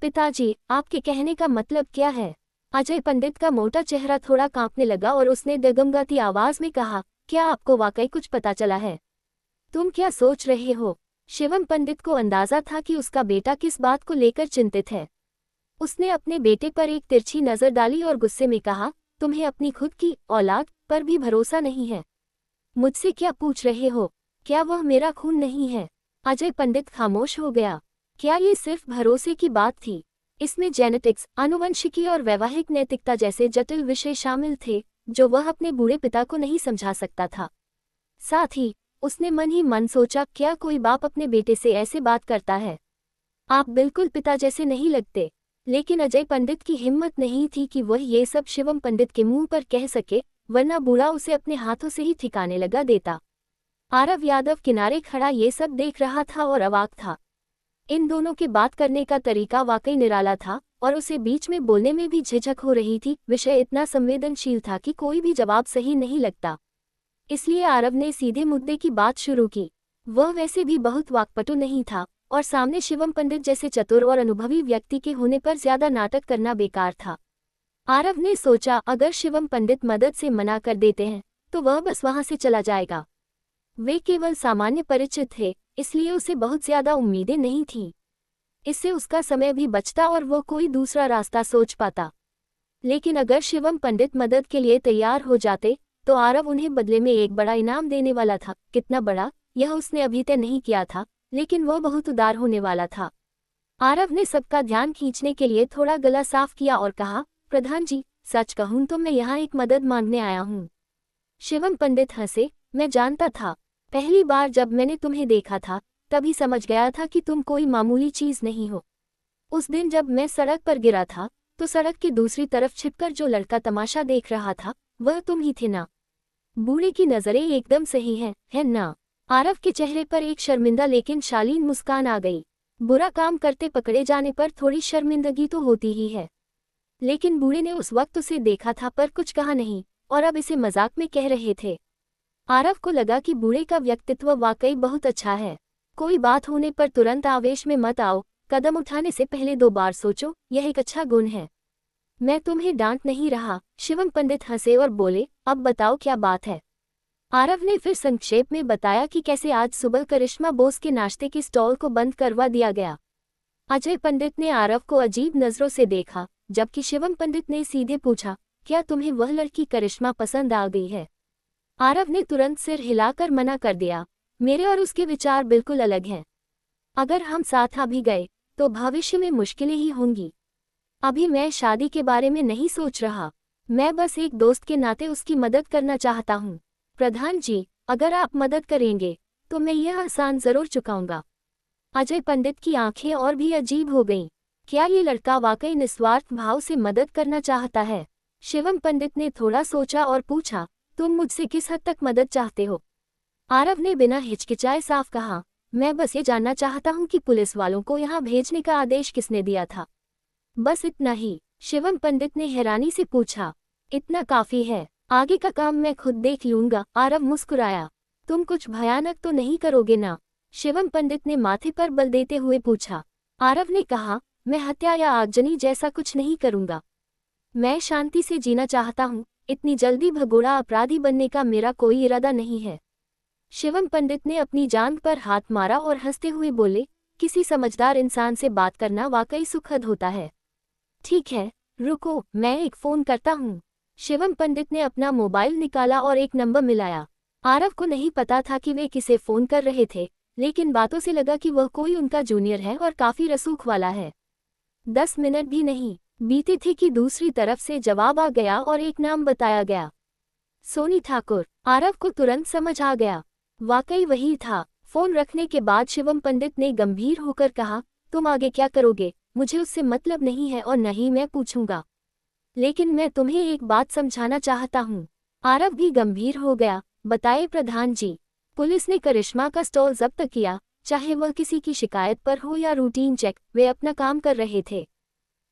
पिताजी, आपके कहने का मतलब क्या है? अजय पंडित का मोटा चेहरा थोड़ा कांपने लगा और उसने डगमगाती आवाज में कहा, क्या आपको वाकई कुछ पता चला है? तुम क्या सोच रहे हो? शिवम पंडित को अंदाजा था कि उसका बेटा किस बात को लेकर चिंतित है। उसने अपने बेटे पर एक तिरछी नजर डाली और गुस्से में कहा, तुम्हें अपनी खुद की औलाद पर भी भरोसा नहीं है? मुझसे क्या पूछ रहे हो? क्या वह मेरा खून नहीं है? अजय पंडित खामोश हो गया। क्या ये सिर्फ भरोसे की बात थी? इसमें जेनेटिक्स, आनुवंशिकी और वैवाहिक नैतिकता जैसे जटिल विषय शामिल थे, जो वह अपने बूढ़े पिता को नहीं समझा सकता था। साथ ही उसने मन ही मन सोचा, क्या कोई बाप अपने बेटे से ऐसे बात करता है? आप बिल्कुल पिता जैसे नहीं लगते। लेकिन अजय पंडित की हिम्मत नहीं थी कि वह ये सब शिवम पंडित के मुंह पर कह सके, वरना बूढ़ा उसे अपने हाथों से ही ठिकाने लगा देता। आरव यादव किनारे खड़ा ये सब देख रहा था और अवाक था। इन दोनों के बात करने का तरीका वाकई निराला था और उसे बीच में बोलने में भी झिझक हो रही थी। विषय इतना संवेदनशील था कि कोई भी जवाब सही नहीं लगता। इसलिए आरव ने सीधे मुद्दे की बात शुरू की। वह वैसे भी बहुत वाक्पटु नहीं था और सामने शिवम पंडित जैसे चतुर और अनुभवी व्यक्ति के होने पर ज्यादा नाटक करना बेकार था। आरव ने सोचा, अगर शिवम पंडित मदद से मना कर देते हैं तो वह बस वहां से चला जाएगा। वे केवल सामान्य परिचित थे, इसलिए उसे बहुत ज्यादा उम्मीदें नहीं थीं। इससे उसका समय भी बचता और वो कोई दूसरा रास्ता सोच पाता। लेकिन अगर शिवम पंडित मदद के लिए तैयार हो जाते तो आरव उन्हें बदले में एक बड़ा इनाम देने वाला था। कितना बड़ा, यह उसने अभी तय नहीं किया था, लेकिन वह बहुत उदार होने वाला था। आरव ने सबका ध्यान खींचने के लिए थोड़ा गला साफ किया और कहा, प्रधान जी, सच कहूं तो मैं यहाँ एक मदद मांगने आया हूँ। शिवम पंडित हंसे, मैं जानता था। पहली बार जब मैंने तुम्हें देखा था तभी समझ गया था कि तुम कोई मामूली चीज नहीं हो। उस दिन जब मैं सड़क पर गिरा था तो सड़क की दूसरी तरफ छिपकर जो लड़का तमाशा देख रहा था वह तुम ही थे ना? बूढ़े की नजरें एकदम सही हैं, है ना? आरव के चेहरे पर एक शर्मिंदा लेकिन शालीन मुस्कान आ गई। बुरा काम करते पकड़े जाने पर थोड़ी शर्मिंदगी तो होती ही है। लेकिन बूढ़े ने उस वक्त उसे देखा था पर कुछ कहा नहीं, और अब इसे मजाक में कह रहे थे। आरव को लगा कि बूढ़े का व्यक्तित्व वाकई बहुत अच्छा है। कोई बात होने पर तुरंत आवेश में मत आओ, कदम उठाने से पहले 2 बार सोचो, यह एक अच्छा गुण है। मैं तुम्हें डांट नहीं रहा। शिवम पंडित हंसे और बोले, अब बताओ क्या बात है। आरव ने फिर संक्षेप में बताया कि कैसे आज सुबह करिश्मा बोस के नाश्ते के स्टॉल को बंद करवा दिया गया। अजय पंडित ने आरव को अजीब नजरों से देखा, जबकि शिवम पंडित ने सीधे पूछा, क्या तुम्हें वह लड़की करिश्मा पसंद आ गई है? आरव ने तुरंत सिर हिलाकर मना कर दिया, मेरे और उसके विचार बिल्कुल अलग हैं। अगर हम साथ आ भी गए तो भविष्य में मुश्किलें ही होंगी। अभी मैं शादी के बारे में नहीं सोच रहा, मैं बस एक दोस्त के नाते उसकी मदद करना चाहता हूँ। प्रधान जी, अगर आप मदद करेंगे तो मैं यह आसान जरूर चुकाऊंगा। अजय पंडित की आंखें और भी अजीब हो गईं। क्या ये लड़का वाकई निस्वार्थ भाव से मदद करना चाहता है? शिवम पंडित ने थोड़ा सोचा और पूछा, तुम मुझसे किस हद तक मदद चाहते हो? आरव ने बिना हिचकिचाए साफ कहा, मैं बस ये जानना चाहता हूँ कि पुलिस वालों को यहाँ भेजने का आदेश किसने दिया था। बस इतना ही। शिवम पंडित ने हैरानी से पूछा, इतना काफी है, आगे का काम मैं खुद देख लूंगा। आरव मुस्कुराया, तुम कुछ भयानक तो नहीं करोगे ना? शिवम पंडित ने माथे पर बल देते हुए पूछा। आरव ने कहा, मैं हत्या या आगजनी जैसा कुछ नहीं करूंगा। मैं शांति से जीना चाहता हूँ, इतनी जल्दी भगोड़ा अपराधी बनने का मेरा कोई इरादा नहीं है। शिवम पंडित ने अपनी जांघ पर हाथ मारा और हंसते हुए बोले, किसी समझदार इंसान से बात करना वाकई सुखद होता है। ठीक है, रुको, मैं एक फोन करता हूँ। शिवम पंडित ने अपना मोबाइल निकाला और एक नंबर मिलाया। आरव को नहीं पता था कि वे किसे फोन कर रहे थे, लेकिन बातों से लगा कि वह कोई उनका जूनियर है और काफी रसूख वाला है। 10 मिनट भी नहीं बीते थे कि दूसरी तरफ से जवाब आ गया और एक नाम बताया गया, सोनी ठाकुर। आरव को तुरंत समझ आ गया, वाकई वही था। फोन रखने के बाद शिवम पंडित ने गंभीर होकर कहा, तुम आगे क्या करोगे मुझे उससे मतलब नहीं है और न ही मैं पूछूंगा, लेकिन मैं तुम्हें एक बात समझाना चाहता हूँ। आरव भी गंभीर हो गया, बताए प्रधान जी। पुलिस ने करिश्मा का स्टॉल जब्त किया, चाहे वह किसी की शिकायत पर हो या रूटीन चेक, वे अपना काम कर रहे थे,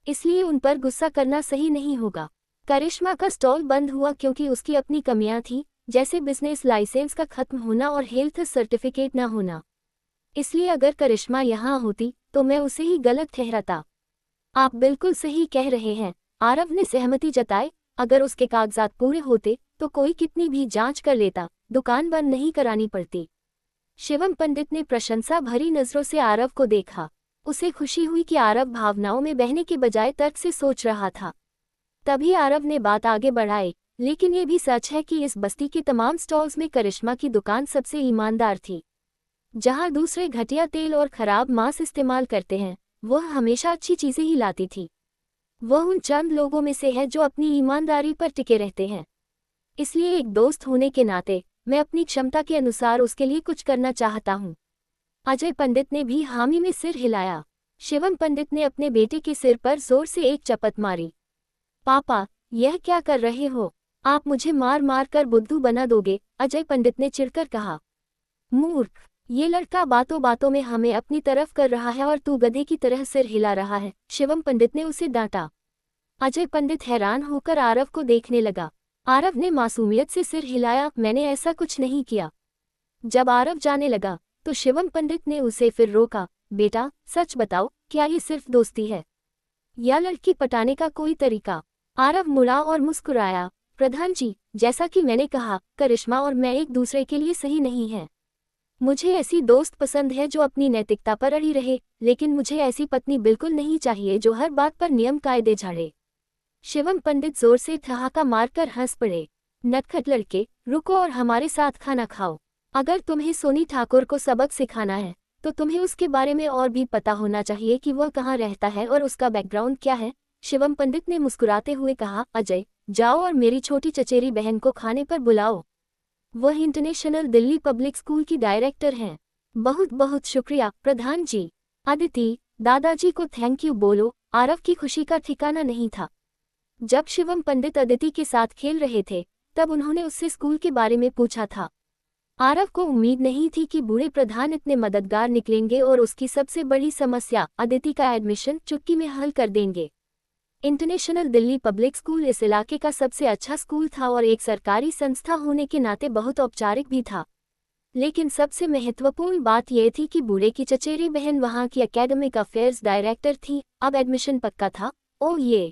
इसलिए उन पर गुस्सा करना सही नहीं होगा। करिश्मा का स्टॉल बंद हुआ क्योंकि उसकी अपनी कमियां थीं, जैसे बिजनेस लाइसेंस का खत्म होना और हेल्थ सर्टिफिकेट न होना। इसलिए अगर करिश्मा यहाँ होती तो मैं उसे ही गलत ठहराता। आप बिल्कुल सही कह रहे हैं, आरव ने सहमति जताई। अगर उसके कागजात पूरे होते तो कोई कितनी भी जांच कर लेता, दुकान बंद नहीं करानी पड़ती। शिवम पंडित ने प्रशंसा भरी नजरों से आरव को देखा। उसे खुशी हुई कि आरव भावनाओं में बहने के बजाय तर्क से सोच रहा था। तभी आरव ने बात आगे बढ़ाई, लेकिन ये भी सच है कि इस बस्ती के तमाम स्टॉल्स में करिश्मा की दुकान सबसे ईमानदार थी। जहां दूसरे घटिया तेल और खराब मांस इस्तेमाल करते हैं, वह हमेशा अच्छी चीजें ही लाती थी। वह उन चंद लोगों में से है जो अपनी ईमानदारी पर टिके रहते हैं। इसलिए एक दोस्त होने के नाते मैं अपनी क्षमता के अनुसार उसके लिए कुछ करना चाहता हूँ। अजय पंडित ने भी हामी में सिर हिलाया। शिवम पंडित ने अपने बेटे के सिर पर जोर से एक चपत मारी। पापा, यह क्या कर रहे हो? आप मुझे मार मार कर बुद्धू बना दोगे, अजय पंडित ने चिढ़कर कहा। मूर्ख, ये लड़का बातों बातों में हमें अपनी तरफ कर रहा है और तू गधे की तरह सिर हिला रहा है, शिवम पंडित ने उसे डांटा। अजय पंडित हैरान होकर आरव को देखने लगा। आरव ने मासूमियत से सिर हिलाया, मैंने ऐसा कुछ नहीं किया। जब आरव जाने लगा तो शिवम पंडित ने उसे फिर रोका, बेटा सच बताओ, क्या ये सिर्फ दोस्ती है या लड़की पटाने का कोई तरीका? आरव मुड़ा और मुस्कुराया, प्रधान जी, जैसा कि मैंने कहा, करिश्मा और मैं एक दूसरे के लिए सही नहीं हैं। मुझे ऐसी दोस्त पसंद है जो अपनी नैतिकता पर अड़ी रहे, लेकिन मुझे ऐसी पत्नी बिल्कुल नहीं चाहिए जो हर बात पर नियम कायदे झाड़े। शिवम पंडित जोर से ठहाका मारकर हंस पड़े। नटखट लड़के, रुको और हमारे साथ खाना खाओ। अगर तुम्हें सोनी ठाकुर को सबक सिखाना है तो तुम्हें उसके बारे में और भी पता होना चाहिए कि वह कहाँ रहता है और उसका बैकग्राउंड क्या है, शिवम पंडित ने मुस्कुराते हुए कहा। अजय, जाओ और मेरी छोटी चचेरी बहन को खाने पर बुलाओ। वह इंटरनेशनल दिल्ली पब्लिक स्कूल की डायरेक्टर हैं। बहुत बहुत शुक्रिया प्रधान जी। अदिति, दादाजी को थैंक यू बोलो। आरव की खुशी का ठिकाना नहीं था। जब शिवम पंडित अदिति के साथ खेल रहे थे तब उन्होंने उससे स्कूल के बारे में पूछा था। आरव को उम्मीद नहीं थी कि बूढ़े प्रधान इतने मददगार निकलेंगे और उसकी सबसे बड़ी समस्या अदिति का एडमिशन चुटकी में हल कर देंगे। इंटरनेशनल दिल्ली पब्लिक स्कूल इस इलाके का सबसे अच्छा स्कूल था और एक सरकारी संस्था होने के नाते बहुत औपचारिक भी था। लेकिन सबसे महत्वपूर्ण बात यह थी कि बूढ़े की चचेरी बहन वहां की एकेडमिक अफेयर्स डायरेक्टर थी। अब एडमिशन पक्का था। ओह ये।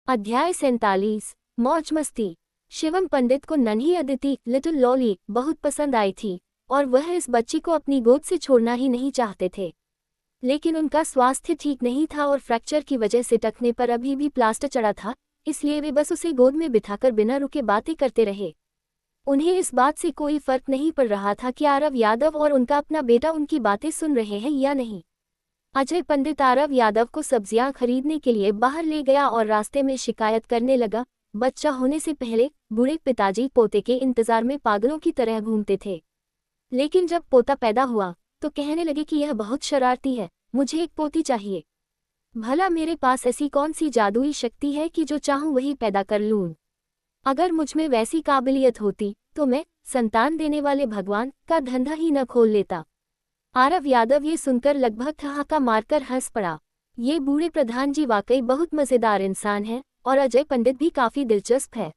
अध्याय 47। मौज मस्ती। शिवम पंडित को नन्ही अदिति लिटिल लॉली बहुत पसंद आई थी और वह इस बच्ची को अपनी गोद से छोड़ना ही नहीं चाहते थे। लेकिन उनका स्वास्थ्य ठीक नहीं था और फ्रैक्चर की वजह से टखने पर अभी भी प्लास्टर चढ़ा था, इसलिए वे बस उसे गोद में बिठाकर बिना रुके बातें करते रहे। उन्हें इस बात से कोई फर्क नहीं पड़ रहा था कि आरव यादव और उनका अपना बेटा उनकी बातें सुन रहे हैं या नहीं। अजय पंडित आरव यादव को सब्जियां खरीदने के लिए बाहर ले गया और रास्ते में शिकायत करने लगा। बच्चा होने से पहले बूढ़े पिताजी पोते के इंतजार में पागलों की तरह घूमते थे, लेकिन जब पोता पैदा हुआ तो कहने लगे कि यह बहुत शरारती है, मुझे एक पोती चाहिए। भला मेरे पास ऐसी कौन सी जादुई शक्ति है कि जो चाहूं वही पैदा कर लूं? अगर मुझ में वैसी काबिलियत होती तो मैं संतान देने वाले भगवान का धंधा ही न खोल लेता। आरव यादव ये सुनकर लगभग ठहाका मारकर हंस पड़ा। ये बूढ़े प्रधान जी वाकई बहुत मजेदार इंसान हैं और अजय पंडित भी काफी दिलचस्प है।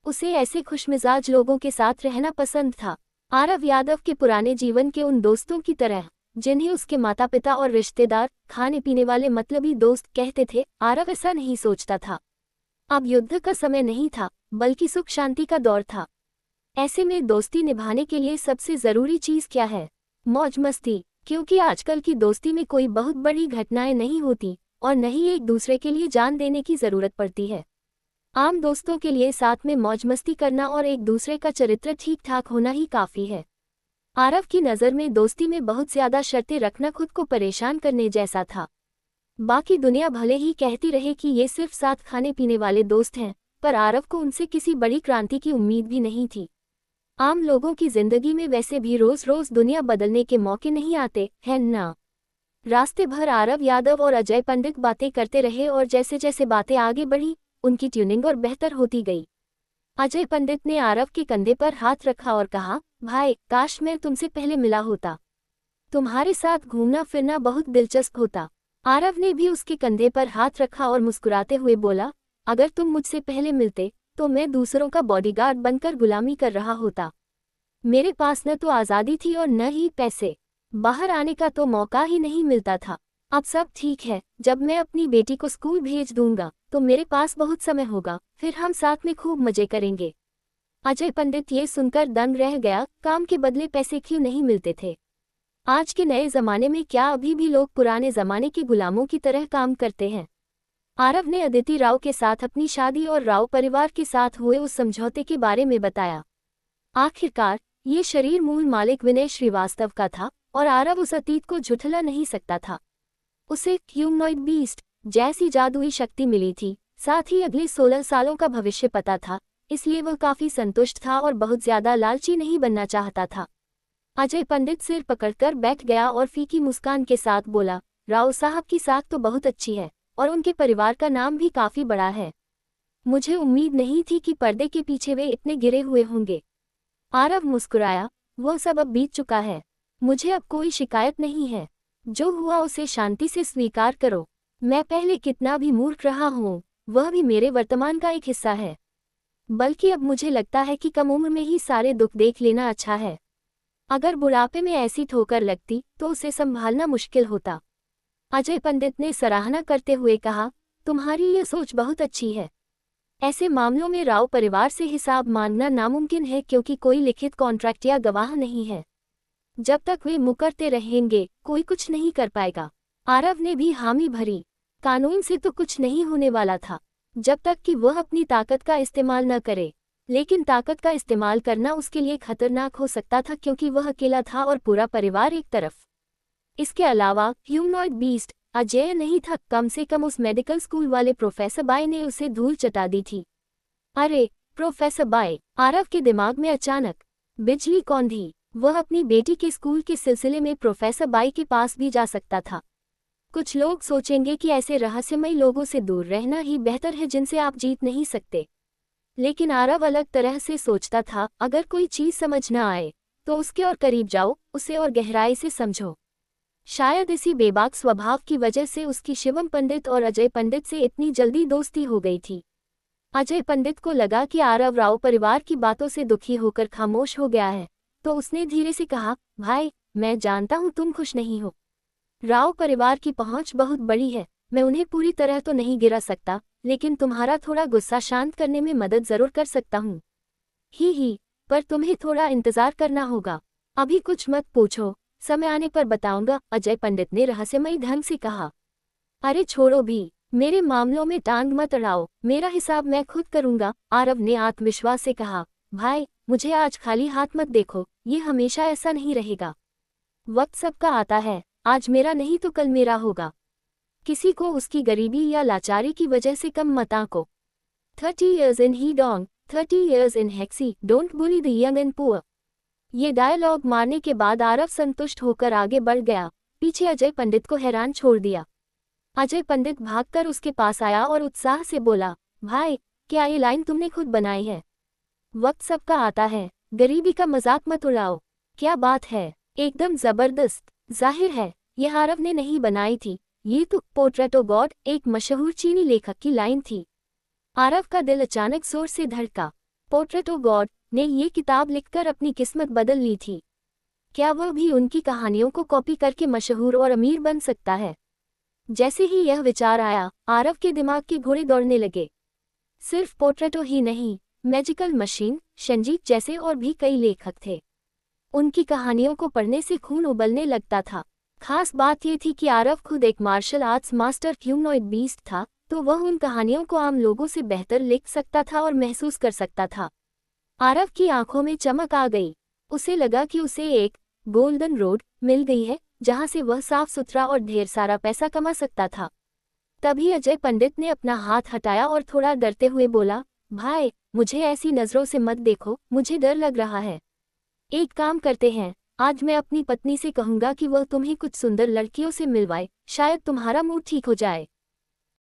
उसे ऐसे खुशमिजाज लोगों के साथ रहना पसंद था। आरव यादव के पुराने जीवन के उन दोस्तों की तरह जिन्हें उसके माता पिता और रिश्तेदार खाने पीने वाले मतलबी दोस्त कहते थे, आरव ऐसा नहीं सोचता था। अब युद्ध का समय नहीं था, बल्कि सुख शांति का दौर था। ऐसे में दोस्ती निभाने के लिए सबसे जरूरी चीज क्या है? मौज मस्ती। क्योंकि आजकल की दोस्ती में कोई बहुत बड़ी घटनाएं नहीं होती और न ही एक दूसरे के लिए जान देने की जरूरत पड़ती है। आम दोस्तों के लिए साथ में मौज मस्ती करना और एक दूसरे का चरित्र ठीक ठाक होना ही काफी है। आरव की नज़र में दोस्ती में बहुत ज्यादा शर्तें रखना खुद को परेशान करने जैसा था। बाकी दुनिया भले ही कहती रहे कि ये सिर्फ साथ खाने पीने वाले दोस्त हैं, पर आरव को उनसे किसी बड़ी क्रांति की उम्मीद भी नहीं थी। आम लोगों की जिंदगी में वैसे भी रोज रोज दुनिया बदलने के मौके नहीं आते हैं ना। रास्ते भर आरव यादव और अजय पंडित बातें करते रहे और जैसे जैसे बातें आगे बढ़ी उनकी ट्यूनिंग और बेहतर होती गई। अजय पंडित ने आरव के कंधे पर हाथ रखा और कहा, भाई काश मैं तुमसे पहले मिला होता, तुम्हारे साथ घूमना फिरना बहुत दिलचस्प होता। आरव ने भी उसके कंधे पर हाथ रखा और मुस्कुराते हुए बोला, अगर तुम मुझसे पहले मिलते तो मैं दूसरों का बॉडीगार्ड बनकर गुलामी कर रहा होता। मेरे पास न तो आज़ादी थी और न ही पैसे, बाहर आने का तो मौका ही नहीं मिलता था। अब सब ठीक है, जब मैं अपनी बेटी को स्कूल भेज दूंगा तो मेरे पास बहुत समय होगा, फिर हम साथ में खूब मजे करेंगे। अजय पंडित ये सुनकर दंग रह गया। काम के बदले पैसे क्यों नहीं मिलते थे? आज के नए जमाने में क्या अभी भी लोग पुराने जमाने के गुलामों की तरह काम करते हैं? आरव ने अदिति राव के साथ अपनी शादी और राव परिवार के साथ हुए उस समझौते के बारे में बताया। आखिरकार ये शरीर मूल मालिक विनय श्रीवास्तव का था और आरव उस अतीत को झुठला नहीं सकता था। उसे ह्यूमनॉइड बीस्ट जैसी जादुई शक्ति मिली थी, साथ ही अगले 16 सालों का भविष्य पता था, इसलिए वह काफी संतुष्ट था और बहुत ज्यादा लालची नहीं बनना चाहता था। अजय पंडित सिर पकड़कर बैठ गया और फीकी मुस्कान के साथ बोला, राव साहब की साख तो बहुत अच्छी है और उनके परिवार का नाम भी काफी बड़ा है। मुझे उम्मीद नहीं थी कि पर्दे के पीछे वे इतने गिरे हुए होंगे। आरव मुस्कुराया, वह सब अब बीत चुका है, मुझे अब कोई शिकायत नहीं है। जो हुआ उसे शांति से स्वीकार करो। मैं पहले कितना भी मूर्ख रहा हूँ, वह भी मेरे वर्तमान का एक हिस्सा है। बल्कि अब मुझे लगता है कि कम उम्र में ही सारे दुख देख लेना अच्छा है। अगर बुढ़ापे में ऐसी ठोकर लगती तो उसे संभालना मुश्किल होता। अजय पंडित ने सराहना करते हुए कहा, तुम्हारी यह सोच बहुत अच्छी है। ऐसे मामलों में राव परिवार से हिसाब मांगना नामुमकिन है क्योंकि कोई लिखित कॉन्ट्रैक्ट या गवाह नहीं है। जब तक वे मुकरते रहेंगे कोई कुछ नहीं कर पाएगा। आरव ने भी हामी भरी। कानून से तो कुछ नहीं होने वाला था जब तक कि वह अपनी ताकत का इस्तेमाल न करे, लेकिन ताकत का इस्तेमाल करना उसके लिए खतरनाक हो सकता था क्योंकि वह अकेला था और पूरा परिवार एक तरफ। इसके अलावा ह्यूमनॉइड बीस्ट अजय नहीं था, कम से कम उस मेडिकल स्कूल वाले प्रोफेसर बाय ने उसे धूल चटा दी थी। अरे प्रोफेसर बाय! आरव के दिमाग में अचानक बिजली कौंधी। वह अपनी बेटी के स्कूल के सिलसिले में प्रोफेसर बाई के पास भी जा सकता था। कुछ लोग सोचेंगे कि ऐसे रहस्यमयी लोगों से दूर रहना ही बेहतर है जिनसे आप जीत नहीं सकते, लेकिन आरव अलग तरह से सोचता था। अगर कोई चीज समझ न आए तो उसके और करीब जाओ, उसे और गहराई से समझो। शायद इसी बेबाक स्वभाव की वजह से उसकी शिवम पंडित और अजय पंडित से इतनी जल्दी दोस्ती हो गई थी। अजय पंडित को लगा कि आरव राव परिवार की बातों से दुखी होकर खामोश हो गया है, तो उसने धीरे से कहा, भाई, मैं जानता हूँ तुम खुश नहीं हो। राव परिवार की पहुंच बहुत बड़ी है, मैं उन्हें पूरी तरह तो नहीं गिरा सकता, लेकिन तुम्हारा थोड़ा गुस्सा शांत करने में मदद जरूर कर सकता हूँ। ही, पर तुम्हें थोड़ा इंतजार करना होगा। अभी कुछ मत पूछो, समय आने पर बताऊंगा, अजय पंडित ने रहस्यमयी ढंग से कहा। अरे छोड़ो भी, मेरे मामलों में टांग मत अड़ाओ, मेरा हिसाब मैं खुद करूंगा, आरव ने आत्मविश्वास से कहा। भाई, मुझे आज खाली हाथ मत देखो, ये हमेशा ऐसा नहीं रहेगा। वक्त सबका आता है, आज मेरा नहीं तो कल मेरा होगा। किसी को उसकी गरीबी या लाचारी की वजह से कम मत आंको। 30 years in Hedong, 30 years in Hexi, don't bully the young and poor। ये डायलॉग मारने के बाद आरव संतुष्ट होकर आगे बढ़ गया, पीछे अजय पंडित को हैरान छोड़ दिया। अजय पंडित भागकर उसके पास आया और उत्साह से बोला, भाई, क्या ये लाइन तुमने खुद बनाई है? वक्त सबका आता है, गरीबी का मजाक मत उड़ाओ। क्या बात है, एकदम जबरदस्त। जाहिर है यह आरव ने नहीं बनाई थी, ये तो पोर्ट्रेट ऑफ गॉड, एक मशहूर चीनी लेखक की लाइन थी। आरव का दिल अचानक जोर से धड़का। पोर्ट्रेट ऑफ गॉड ने ये किताब लिखकर अपनी किस्मत बदल ली थी। क्या वह भी उनकी कहानियों को कॉपी करके मशहूर और अमीर बन सकता है? जैसे ही यह विचार आया, आरव के दिमाग के घोड़े दौड़ने लगे। सिर्फ पोर्ट्रेटो ही नहीं, मैजिकल मशीन, शंजीत जैसे और भी कई लेखक थे। उनकी कहानियों को पढ़ने से खून उबलने लगता था। खास बात यह थी कि आरव खुद एक martial arts master humanoid beast था, तो वह उन कहानियों को आम लोगों से बेहतर लिख सकता था और महसूस कर सकता था। आरव की आंखों में चमक आ गई। उसे लगा कि उसे एक गोल्डन रोड मिल गई है, जहां से वह साफ सुथरा और ढेर सारा पैसा कमा सकता था। तभी अजय पंडित ने अपना हाथ हटाया और थोड़ा डरते हुए बोला, भाई, मुझे ऐसी नज़रों से मत देखो, मुझे डर लग रहा है। एक काम करते हैं, आज मैं अपनी पत्नी से कहूंगा कि वह तुम्हें कुछ सुंदर लड़कियों से मिलवाए, शायद तुम्हारा मूड ठीक हो जाए।